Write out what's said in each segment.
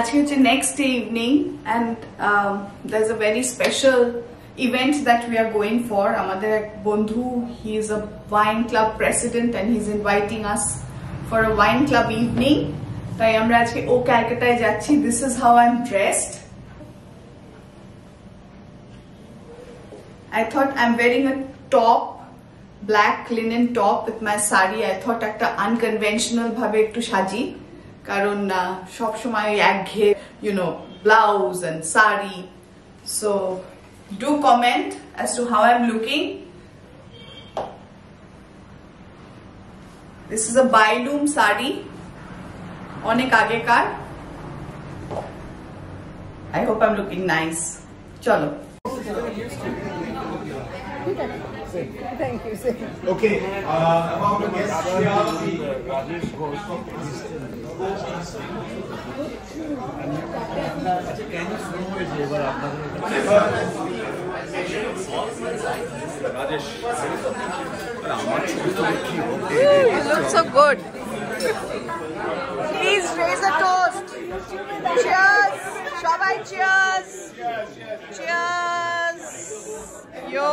আজকে হচ্ছে next day evening and there's a very special event that we are going for. আমাদের এক বন্ধু, he is a wine club president and he's inviting us for a wine club evening. তাই আমরা আজকে ও ক্যালকাটায় যাচ্ছি. This is how I'm dressed. I thought I'm wearing a top, black linen top with my sari. I thought একটা unconventional ভাবে একটু সাজি, কারণ সব সময় একঘেয়ে, you know, blouse and sari. So do comment as to how I'm looking. This is a Bailoom sari, onek agekar. I hope I'm looking nice. Chalo. Thank you. Okay, about the guest here, Rajesh Ghosh. Can you slow his labor up? Rajesh. You look so good. Please raise a toast. Cheers. Shabai, cheers. Cheers. Yo.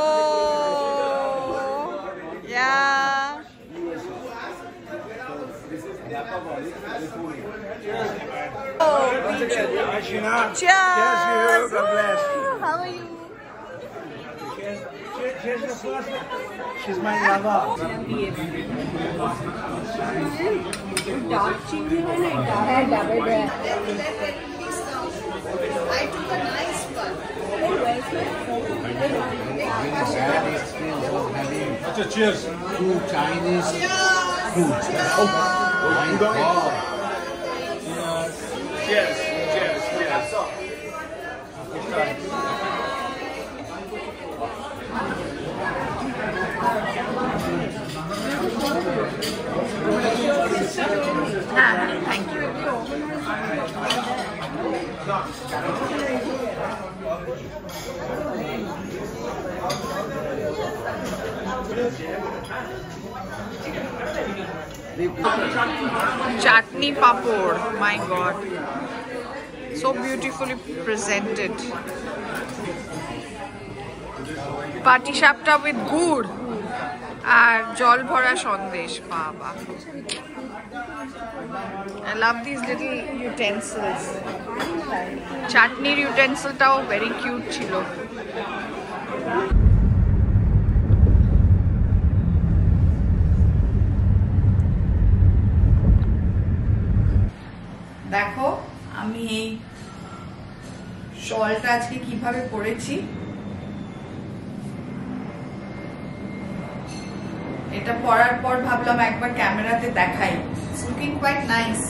Yeah. Oh, cheers. Cheers. God bless. How are you? Cheers your first. She's my lover. Dark chili and double bread. I took a nice one. Cheers. Two Chinese foods. Oh my God. Cheers. Thank you. Chutney papad, my God, so beautifully presented. Patisapta with gur আর জল ভরা সন্দেশ. বাবা, I love these little utensils. চাটনির ইউটেন্সিলটাও very cute ছিল. দেখো আমি এই শলটা আজকে কিভাবে পরেছি. এটা পরার পর ভাবলাম একবার ক্যামেরাতে দেখাই. It's looking quite nice.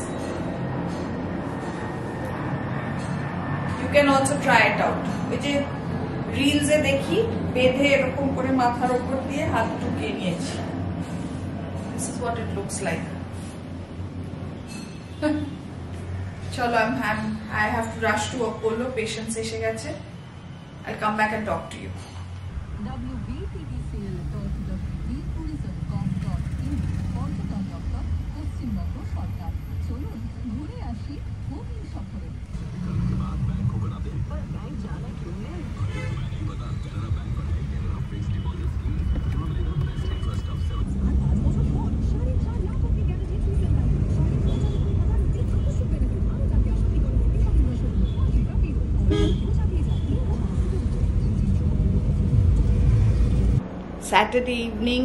You can also try it out. ওই যে রিলসে দেখি বেঁধে এরকম করে মাথার উপর দিয়ে হাত ঢুকিয়ে নিয়েছি. This is what it looks like. চলো, I have to rush to Apollo. Patients এসে গেছে. I'll come back and talk to you. Saturday evening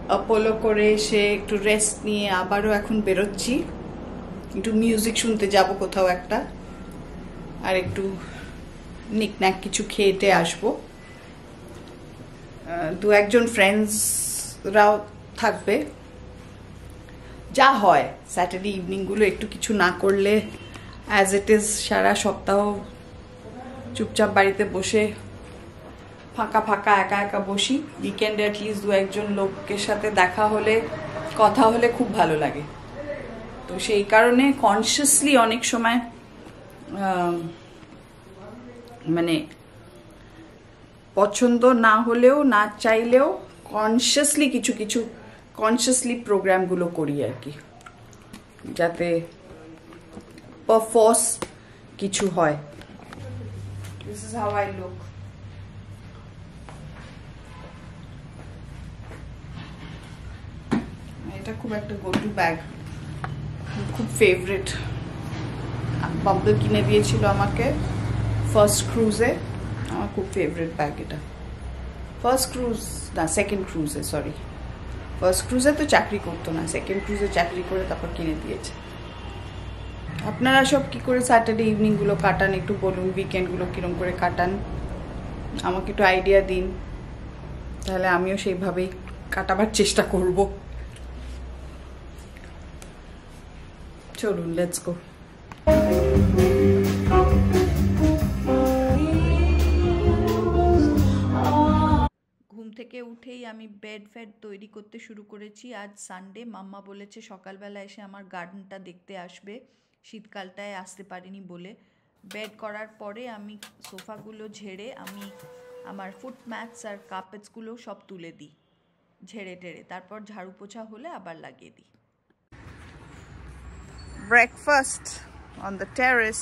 Apollo করে এসে একটু রেস্ট নিয়ে আবারও এখন বেরোচ্ছি. একটু মিউজিক শুনতে যাব কোথাও একটা, আর একটু নিকন্যাক কিছু খেয়েটে আসবো. দু একজন ফ্রেন্ডসরাও থাকবে. যা হয় স্যাটারডে ইভিনিংগুলো, একটু কিছু না করলে অ্যাজ ইট ইজ সারা সপ্তাহ চুপচাপ বাড়িতে বসে ফাঁকা ফাঁকা একা একা বসি. উইকেন্ডে অ্যাটলিস্ট দু একজন লোকের সাথে দেখা হলে, কথা হলে খুব ভালো লাগে. তো সেই কারণে কনসিয়াসলি অনেক সময় মানে পছন্দ না হলেও, না চাইলেও কনসিয়াসলি কিছু প্রোগ্রামগুলো করি আর কি, যাতে পারফর্স কিছু হয়। This is how I look. এটা খুব একটা গো টু ব্যাগ, খুব ফেভারিট। বাম্বল কিনে দিয়েছিল আমাকে ফার্স্ট ক্রুজে, আমার খুব ফেভারিট ব্যাগ এটা। ফার্স্ট ক্রুজ না, সেকেন্ড ক্রুজে, সরি, ফার্স্ট ক্রুজে তো চাকরি করতো না, সেকেন্ড ক্রুজে চাকরি করে তারপর কিনে দিয়েছে। আপনারা সব কি করে স্যাটারডে ইভিনিংগুলো কাটান একটু বলুন, উইকেন্ডগুলো কিরম করে কাটান আমাকে একটু আইডিয়া দিন, তাহলে আমিও সেইভাবেই কাটাবার চেষ্টা করব। চলুন, লেটস গো। ঘুম থেকে উঠেই আমি বেড ফেড তৈরি করতে শুরু করেছি। আজ সানডে, মাম্মা বলেছে সকালবেলা এসে আমার গার্ডেনটা দেখতে আসবে, শীতকালটায় আসতে পারিনি বলে। বেড করার পরে আমি সোফাগুলো ঝেড়ে আমি আমার ফুট ম্যাটস আর কার্পেটসগুলো সব তুলে দিই ঝেড়ে টেড়ে, তারপর ঝাড়ু পোছা হলে আবার লাগিয়ে দিই। Breakfast on the terrace.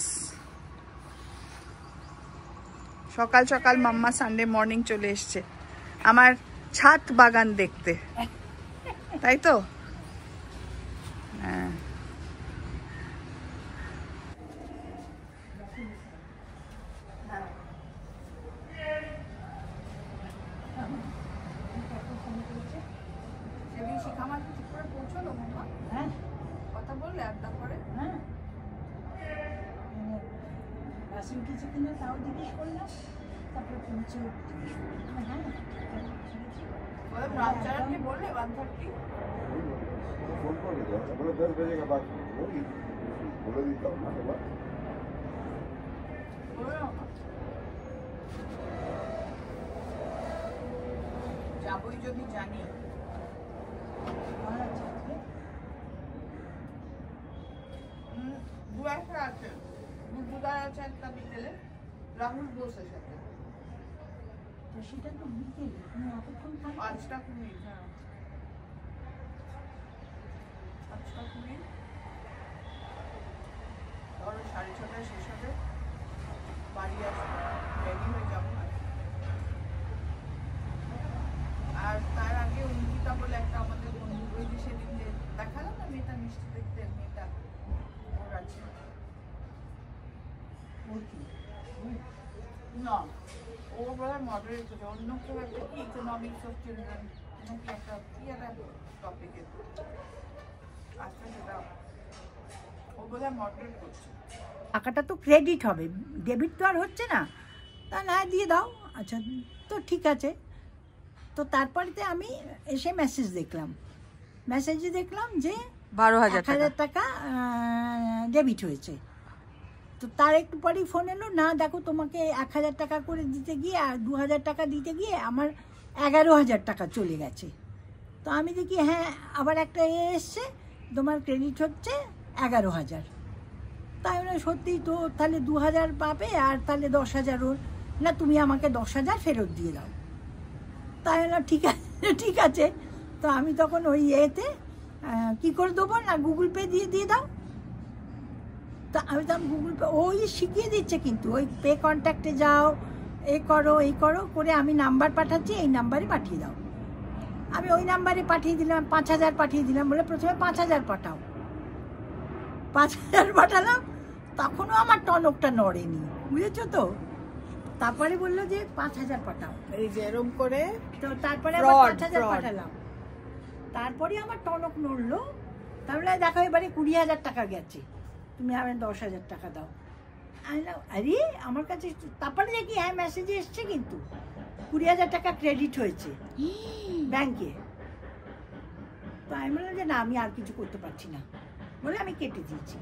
সকাল সকাল মাম্মা সানডে মর্নিং চলে এসছে আমার ছাদ বাগান দেখতে, তাই তো? হ্যাঁ, কথা বললে আড্ডা করে। হ্যাঁ, বাসন কিছু কিনা তাও জিজ্ঞেস করলাম, তারপরে পৌঁছে জিজ্ঞেস করলাম। হ্যাঁ, बोले 1:30 फोन कर दो, बोले 10 बजे के बाद होगी, बोले देता हूँ ना के बाद যাবই যদি জানি। দু একটা আছে, বুধবার আছে একটা বিকেলে রাহুল বোসের সাথে। সেটা তো বিকেলে, তুমি অতক্ষণ থাকবে? 5টা কুড়ি, হ্যাঁ 5টা কুড়ি, ধরো 6:30 শেষ হবে, বাড়ি আসবো, রেডি হয়ে যাবো। আর তার আগে অঙ্কিতা বলে একটা আমাদের বন্ধু, ওই যে সেদিন যে দেখালাম না মেয়েটা মিষ্টি দেখতে, মেয়েটা ওর আছে। না, ও বলে মডারেট করে, অন্য কেউ একটা কি ইকোনমিক্স অফ চিলড্রেন নাকি একটা কি একটা টপিকে আজকে সেটা ও বলে মডারেট করছে। টাকাটা তো ক্রেডিট হবে, ডেবিট তো আর হচ্ছে না। তা না দিয়ে দাও, আচ্ছা তো ঠিক আছে। তো তারপরেতে আমি এসে মেসেজে দেখলাম যে 12,000 টাকা ডেবিট হয়েছে। তো তার একটু পরেই ফোন এলো, না দেখো তোমাকে 1,000 টাকা করে দিতে গিয়ে আর 2,000 টাকা দিতে গিয়ে আমার 11,000 টাকা চলে গেছে। তো আমি দেখি হ্যাঁ আবার একটা এসছে, তোমার ক্রেডিট হচ্ছে 11,000। তাই বলে সত্যিই তো, তাহলে 2,000 পাবে আর তাহলে 10,000 ওর, না তুমি আমাকে 10,000 ফেরত দিয়ে দাও। তাই বললাম ঠিক আছে। তো আমি তখন ওই এতে কী করে দেবো, না গুগল পে দিয়ে দাও। তা আমি তখন গুগল পে ওই শিখিয়ে দিচ্ছে, কিন্তু ওই পে কন্ট্যাক্টে যাও, এই করো করে আমি নাম্বার পাঠাচ্ছি, এই নাম্বারে পাঠিয়ে দাও। আমি ওই নাম্বারে পাঠিয়ে দিলাম, 5,000 পাঠিয়ে দিলাম, বলে প্রথমে 5,000 পাঠাও। 5,000 পাঠালাম, তখনও আমার টনকটা নড়েনি, বুঝেছো তো। তারপরে বললো যে 5,000 পাঠাও, এই যে এরকম করে। তো তারপরে আবার 5,000 পাঠালাম, তারপরে আমার টনক নড়লো। তাহলে দেখো এবারে 20,000 টাকা গেছে, তুমি আমার 10,000 টাকা দাও। আরে আমার কাছে, তারপরে দেখি হ্যাঁ মেসেজে এসছে, কিন্তু 20,000 টাকা ক্রেডিট হয়েছে ব্যাংকে। তো আমি বললাম যে না, আমি আর কিছু করতে পারছি না বলে আমি কেটে দিয়েছি।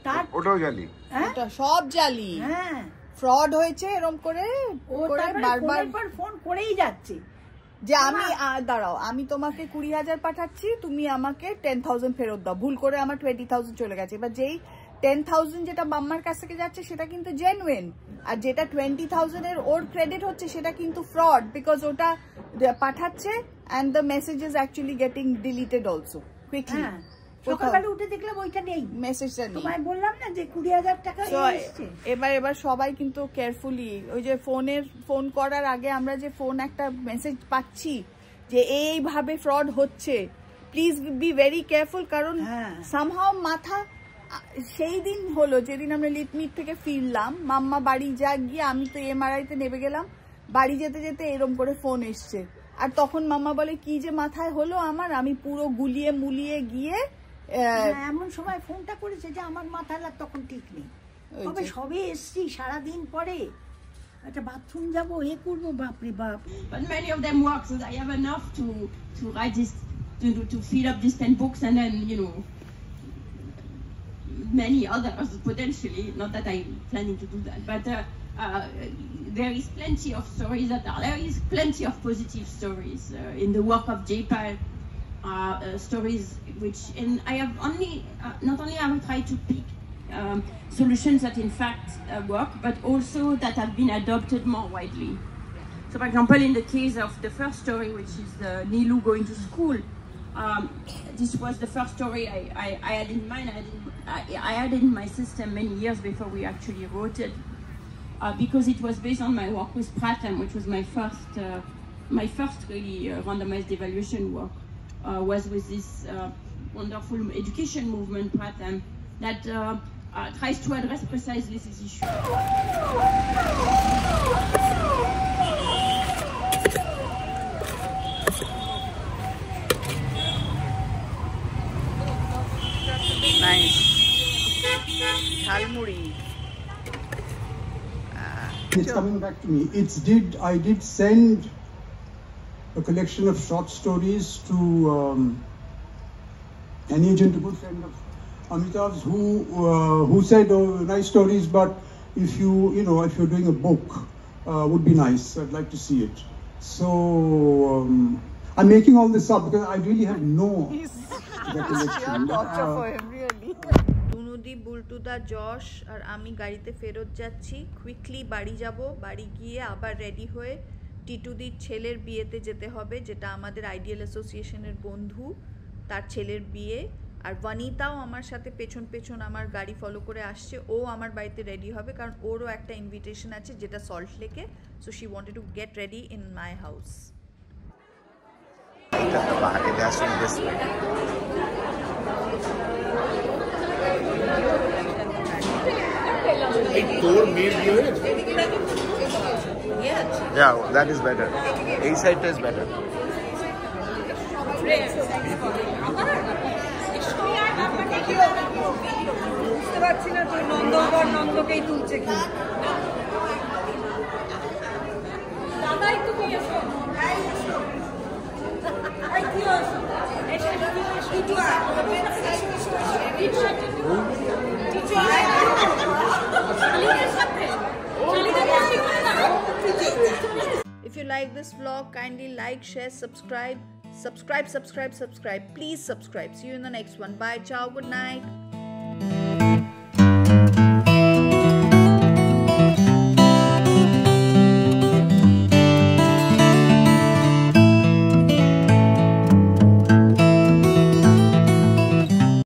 তার ওটাও জানি, হ্যাঁ সব জালি, হ্যাঁ ফ্রড হয়েছে এরকম করে। ও বারবার ফোন করেই যাচ্ছে যে আমি দাঁড়াও, আমি তোমাকে 20,000 পাঠাচ্ছি, তুমি আমাকে 10,000 ফেরত দাও। ভুল করে আমার 20,000 চলে গেছে। এবার যেই 10,000 যেটা মাম্মার কাছ থেকে যাচ্ছে সেটা কিন্তু জেনুইন, আর যেটা 20,000 এর ওর ক্রেডিট হচ্ছে সেটা কিন্তু ফ্রড, বিকজ ওটা পাঠাচ্ছে and the message is actually getting deleted also quickly. সকালবেলা উঠে দেখলাম ওইটা নেই, মেসেজটা নেই। তোমায় বললাম না যে 20,000 টাকা So, এসেছে। এবার সবাই কিন্তু কেয়ারফুলি, ওই যে ফোন করার আগে আমরা যে একটা মেসেজ পাচ্ছি যে এইভাবে ফ্রড হচ্ছে, প্লিজ বি ভেরি কেয়ারফুল। কারণ সামহাও মাথা, সেই দিন হলো যেদিন আমরা লিটমিট থেকে ফিরলাম, মাম্মা বাড়ি গিয়ে আমি তো MRI তে নেমে গেলাম, বাড়ি যেতে যেতে এরম করে ফোন এসছে। আর তখন মাম্মা বলে কি যে মাথায় হলো আমার, আমি পুরো গুলিয়ে মুলিয়ে গিয়ে এমন সময় ফোনটা করেছে যে আমার মাথায় তখন ঠিক নেই, তবে সবে এসছি সারাদিন পরে, একটা বাথরুম যাবো করবো, বাপরে বাপ। But many of them work, so I have enough to write this, to fill up these 10 books, and then many others potentially. Not that I'm planning to do that, but there is plenty of stories there is plenty of positive stories in the work of J-PAL. Stories which, and I have not only have I tried to pick solutions that in fact work, but also that have been adopted more widely. So for example, in the case of the first story, which is Nilu going to school, this was the first story I had in mind. I had it in my system many years before we actually wrote it, because it was based on my work with Pratham, which was my first really randomized evaluation work, was with this wonderful education movement, Pratham, that tries to address precisely this issue. Nice. Jhalmuri. It's coming back to me. I did send a collection of short stories to an agent, a good friend of Amitabh's, who said, "Oh, nice stories, but if you're doing a book, would be nice. I'd like to see it." So I'm making all this up because I really have no recollection. টুনুদি, বুলটুদা, যশ আর আমি গাড়িতে ফেরত যাচ্ছি। Quickly বাড়ি যাব, বাড়ি গিয়ে আবার ready হয়ে টিটুদির ছেলের বিয়েতে যেতে হবে, যেটা আমাদের আইডিয়াল অ্যাসোসিয়েশনের বন্ধু, তার ছেলের বিয়ে। আর বনিতাও আমার সাথে পেছন আমার গাড়ি ফলো করে আসছে, ও আমার বাড়িতে রেডি হবে, কারণ ওরও একটা ইনভিটেশন আছে যেটা সল্ট লেকে। So she wanted to get ready in my house. Yeah, that is better. A side is better. বুঝতে পারছি না তো নন্দকেই তুলছে কি। দাদাই তুমি এসো, If you like this vlog, kindly like, share, subscribe. Please subscribe. See you in the next one. Bye, ciao, good night.